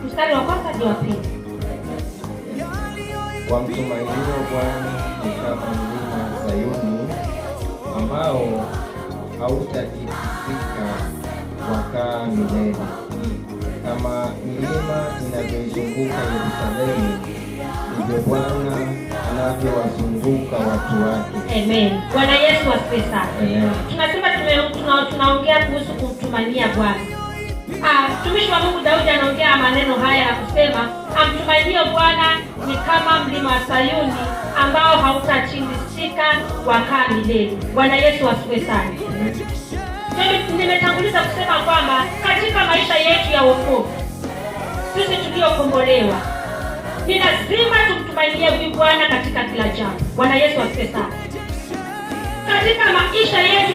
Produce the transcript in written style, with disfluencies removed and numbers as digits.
Mstari wa kwanza hadi wa pili. Wamtumainio Bwana ni kama mlima Sayuni ambao hautatikisika wakaa milele. Kama milima inavyoizunguka Yerusalemu, ndivyo Bwana anavyowazunguka watu wake. Amen. Bwana Yesu asifiwe sana. Tunasema tunaongea kuhusu kumtumainia Bwana. Mtumishi wa Mungu Daudi anaongea maneno haya na kusema amtumainio Bwana ni kama mlima wa Sayuni ambao hautatingizika wakaa milele. Bwana Yesu asifiwe sana. Nimetanguliza kusema kwamba katika maisha yetu ya wokovu, sisi tuliokombolewa, ni lazima tumtumainie huyu Bwana katika kila jambo. Bwana Yesu asifiwe sana. Katika maisha yetu